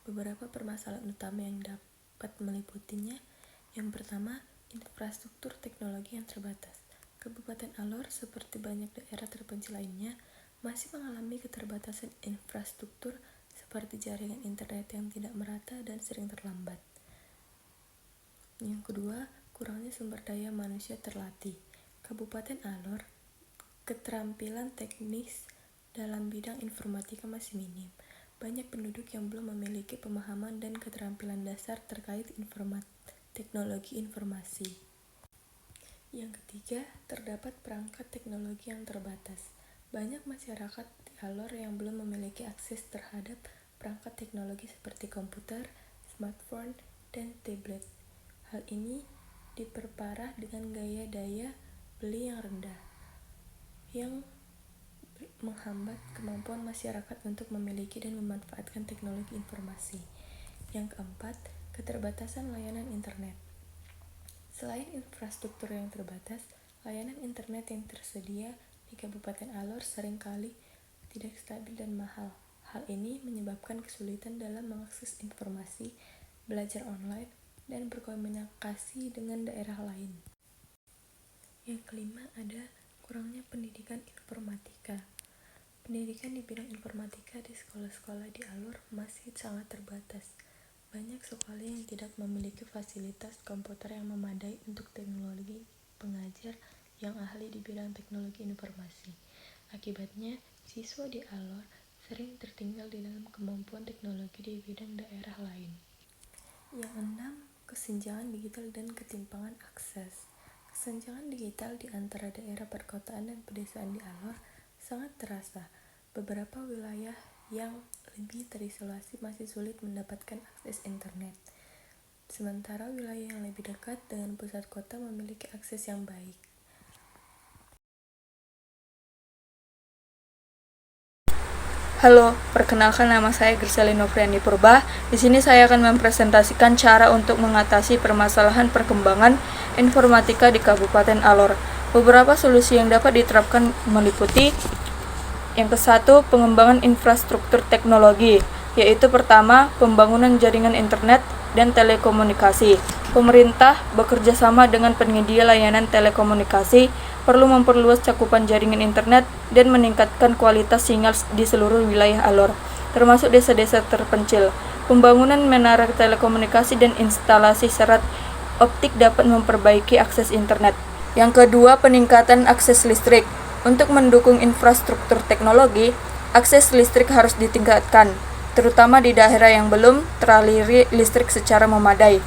Beberapa permasalahan utama yang dapat meliputinya. Yang pertama, infrastruktur teknologi yang terbatas. Kabupaten Alor, seperti banyak daerah terpencil lainnya, masih mengalami keterbatasan infrastruktur seperti jaringan internet yang tidak merata dan sering terlambat. Yang kedua, kurangnya sumber daya manusia terlatih. Kabupaten Alor, keterampilan teknis dalam bidang informatika masih minim. Banyak penduduk yang belum memiliki pemahaman dan keterampilan dasar terkait teknologi informasi. Yang ketiga, terdapat perangkat teknologi yang terbatas. Banyak masyarakat di Alor yang belum memiliki akses terhadap perangkat teknologi seperti komputer, smartphone, dan tablet. Hal ini diperparah dengan gaya daya beli yang rendah, yang menghambat kemampuan masyarakat untuk memiliki dan memanfaatkan teknologi informasi. Yang keempat, keterbatasan layanan internet. Selain infrastruktur yang terbatas, layanan internet yang tersedia di Kabupaten Alor seringkali tidak stabil dan mahal. Hal ini menyebabkan kesulitan dalam mengakses informasi, belajar online, dan berkomunikasi dengan daerah lain. Yang kelima, ada kurangnya pendidikan informatika. Pendidikan di bidang informatika di sekolah-sekolah di Alor masih sangat terbatas. Banyak sekolah yang tidak memiliki fasilitas komputer yang memadai untuk teknologi pengajar yang ahli di bidang teknologi informasi. Akibatnya, siswa di Alor sering tertinggal di dalam kemampuan teknologi di bidang daerah lain. Yang enam, kesenjangan digital dan ketimpangan akses. Kesenjangan digital di antara daerah perkotaan dan pedesaan di Alor sangat terasa. Beberapa wilayah yang lebih terisolasi masih sulit mendapatkan akses internet. Sementara wilayah yang lebih dekat dengan pusat kota memiliki akses yang baik. Halo, perkenalkan nama saya Griseli Novriani Purba. Di sini saya akan mempresentasikan cara untuk mengatasi permasalahan perkembangan informatika di Kabupaten Alor. Beberapa solusi yang dapat diterapkan meliputi: yang ke-1, pengembangan infrastruktur teknologi, yaitu pertama, pembangunan jaringan internet dan telekomunikasi. Pemerintah bekerja sama dengan penyedia layanan telekomunikasi perlu memperluas cakupan jaringan internet dan meningkatkan kualitas sinyal di seluruh wilayah Alor, termasuk desa-desa terpencil. Pembangunan menara telekomunikasi dan instalasi serat optik dapat memperbaiki akses internet. Yang kedua, peningkatan akses listrik. Untuk mendukung infrastruktur teknologi, akses listrik harus ditingkatkan, terutama di daerah yang belum teraliri listrik secara memadai.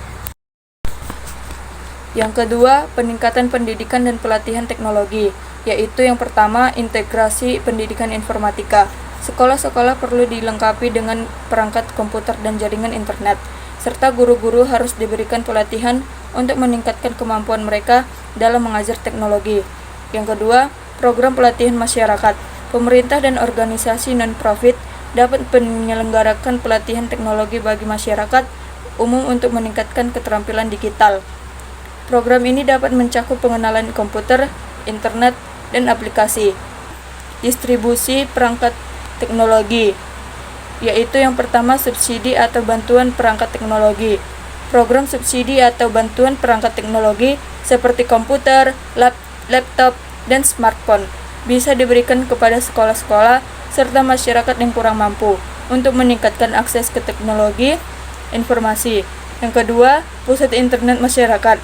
Yang kedua, peningkatan pendidikan dan pelatihan teknologi, yaitu yang pertama, integrasi pendidikan informatika. Sekolah-sekolah perlu dilengkapi dengan perangkat komputer dan jaringan internet, serta guru-guru harus diberikan pelatihan untuk meningkatkan kemampuan mereka dalam mengajar teknologi. Yang kedua, program pelatihan masyarakat. Pemerintah dan organisasi non-profit dapat menyelenggarakan pelatihan teknologi bagi masyarakat umum untuk meningkatkan keterampilan digital. Program ini dapat mencakup pengenalan komputer, internet, dan aplikasi. Distribusi perangkat teknologi, yaitu yang pertama, subsidi atau bantuan perangkat teknologi. Program subsidi atau bantuan perangkat teknologi seperti komputer, laptop, dan smartphone bisa diberikan kepada sekolah-sekolah serta masyarakat yang kurang mampu untuk meningkatkan akses ke teknologi informasi. Yang kedua, pusat internet masyarakat.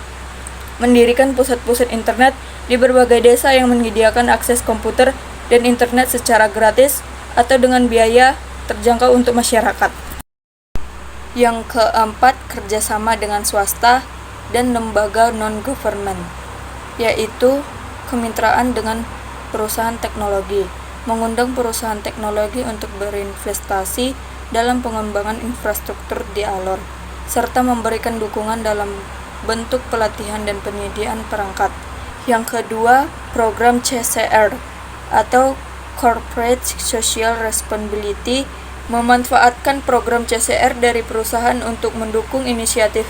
Mendirikan pusat-pusat internet di berbagai desa yang menyediakan akses komputer dan internet secara gratis atau dengan biaya terjangkau untuk masyarakat. Yang keempat, kerjasama dengan swasta dan lembaga non-government, yaitu kemitraan dengan perusahaan teknologi, mengundang perusahaan teknologi untuk berinvestasi dalam pengembangan infrastruktur di Alor, serta memberikan dukungan dalam bentuk pelatihan dan penyediaan perangkat. Yang kedua, program CSR atau Corporate Social Responsibility, memanfaatkan program CSR dari perusahaan untuk mendukung inisiatif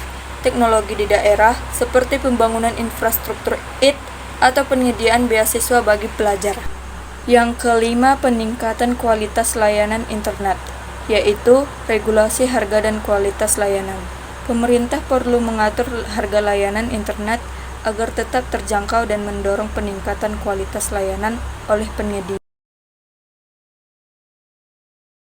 teknologi di daerah seperti pembangunan infrastruktur IT atau penyediaan beasiswa bagi pelajar. Yang kelima, peningkatan kualitas layanan internet. yaitu regulasi harga dan kualitas layanan. Pemerintah perlu mengatur harga layanan internet agar tetap terjangkau dan mendorong peningkatan kualitas layanan oleh penyedia.